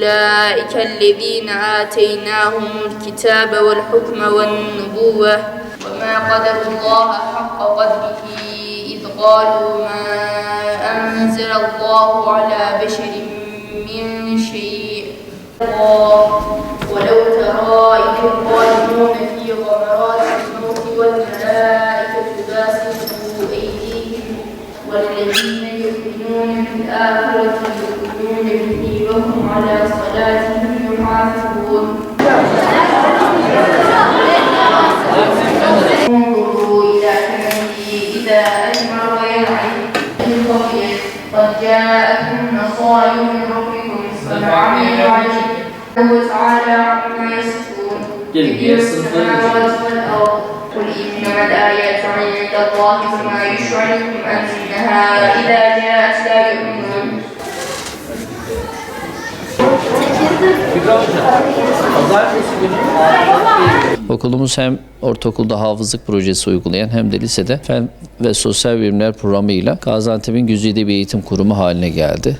أولئك الذين آتيناهم الكتاب والحكم والنبوة وما قدروا الله حق قدره إذ قالوا ما أنزل الله على بشر من شيء ولو ترى إذ الظالمون في غمرات الموت والملائكة باسطوا أيديهم والذين يؤمنون بالآخرة يؤمنون به وهم على صلاتهم يحافظون انظروا إلى ثمره إذا أثمر وينعم قد جاءكم نصائح من ربكم فعملوا عليه وتعالى عما يصفون يدير السماوات والأرض قل إنما الآيات عند الله وما يشعركم أنها إذا جاءت لا يؤمنون. Okulumuz hem ortaokulda hafızlık projesi uygulayan hem de lisede fen ve sosyal bilimler programıyla Gaziantep'in güzide bir eğitim kurumu haline geldi.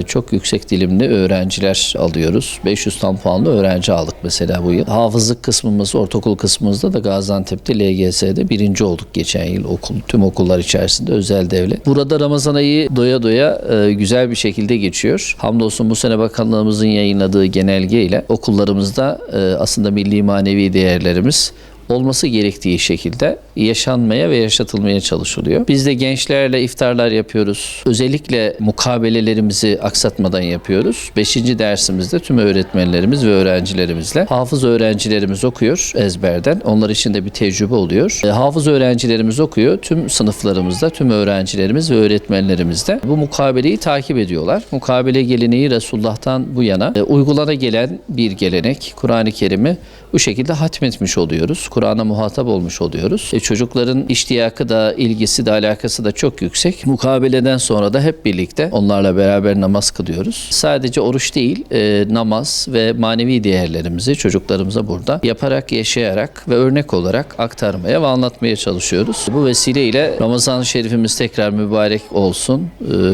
Çok yüksek dilimli öğrenciler alıyoruz. 500 tam puanlı öğrenci aldık mesela bu yıl. Hafızlık kısmımız, ortaokul kısmımızda da Gaziantep'te LGS'de birinci olduk geçen yıl tüm okullar içerisinde özel devlet. Burada Ramazan ayı doya doya güzel bir şekilde geçiyor. Hamdolsun bu sene bakanlığımızın yayınladığı genelgeyle okullarımızda aslında milli manevi değerlerimiz olması gerektiği şekilde yaşanmaya ve yaşatılmaya çalışılıyor. Biz de gençlerle iftarlar yapıyoruz. Özellikle mukabelelerimizi aksatmadan yapıyoruz. 5. dersimizde tüm öğretmenlerimiz ve öğrencilerimizle hafız öğrencilerimiz okuyor ezberden. Onlar için de bir tecrübe oluyor. Hafız öğrencilerimiz okuyor. Tüm sınıflarımızda tüm öğrencilerimiz ve öğretmenlerimiz de bu mukabeleyi takip ediyorlar. Mukabele geleneği Resulullah'tan bu yana uygulana gelen bir gelenek. Kur'an-ı Kerim'i bu şekilde hatmetmiş oluyoruz. Kur'an'a muhatap olmuş oluyoruz. Çocukların iştiyakı da, ilgisi de, alakası da çok yüksek. Mukabeleden sonra da hep birlikte onlarla beraber namaz kılıyoruz. Sadece oruç değil, namaz ve manevi değerlerimizi çocuklarımıza burada yaparak, yaşayarak ve örnek olarak aktarmaya ve anlatmaya çalışıyoruz. Bu vesileyle Ramazan-ı Şerifimiz tekrar mübarek olsun.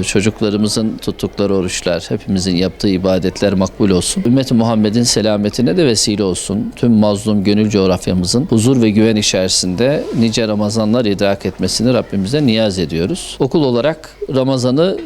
Çocuklarımızın tuttukları oruçlar, hepimizin yaptığı ibadetler makbul olsun. Ümmet-i Muhammed'in selametine de vesile olsun. Tüm mazlum gönül coğrafyamızın huzur ve güven içerisinde nice Ramazanlar idrak etmesini Rabbimize niyaz ediyoruz. Okul olarak Ramazan'ı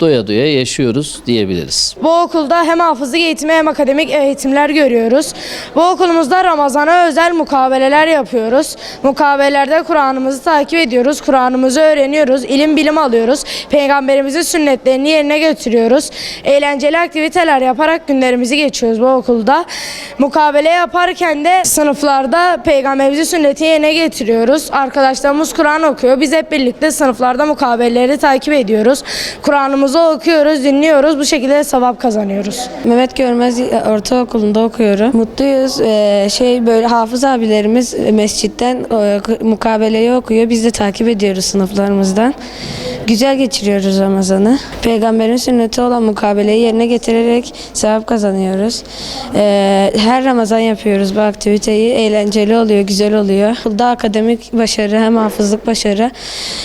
doya doya yaşıyoruz diyebiliriz. Bu okulda hem hafızlık eğitimi hem akademik eğitimler görüyoruz. Bu okulumuzda Ramazan'a özel mukabeleler yapıyoruz. Mukabelelerde Kur'an'ımızı takip ediyoruz. Kur'an'ımızı öğreniyoruz. İlim bilim alıyoruz. Peygamberimizin sünnetlerini yerine götürüyoruz. Eğlenceli aktiviteler yaparak günlerimizi geçiyoruz bu okulda. Mukabele yaparken de sınıflarda Peygamberimizin sünneti yerine getiriyoruz. Arkadaşlarımız Kur'an okuyor. Biz hep birlikte sınıflarda mukabeleleri takip ediyoruz. Kur'an'ımızı okuyoruz, dinliyoruz. Bu şekilde sevap kazanıyoruz. Mehmet Görmez Ortaokulu'nda okuyorum. Mutluyuz. Böyle hafız abilerimiz mescitten mukabeleyi okuyor. Biz de takip ediyoruz sınıflarımızdan. Güzel geçiriyoruz Ramazan'ı. Peygamberin sünneti olan mukabeleyi yerine getirerek sevap kazanıyoruz. Her Ramazan yapıyoruz bu aktiviteyi. Eğlenceli oluyor, güzel oluyor. Okulda akademik başarı hem hafızlık başarı.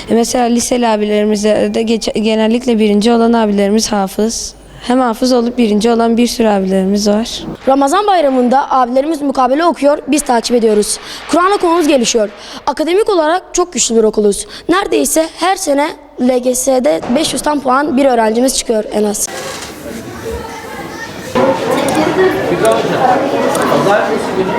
Mesela liseli abilerimizde de genellikle birinci olan abilerimiz hafız. Hem hafız olup birinci olan bir sürü abilerimiz var. Ramazan bayramında abilerimiz mukabele okuyor, biz takip ediyoruz. Kur'an okumamız gelişiyor. Akademik olarak çok güçlü bir okuluz. Neredeyse her sene LGS'de 500 tam puan bir öğrencimiz çıkıyor en az. Pazartesi günü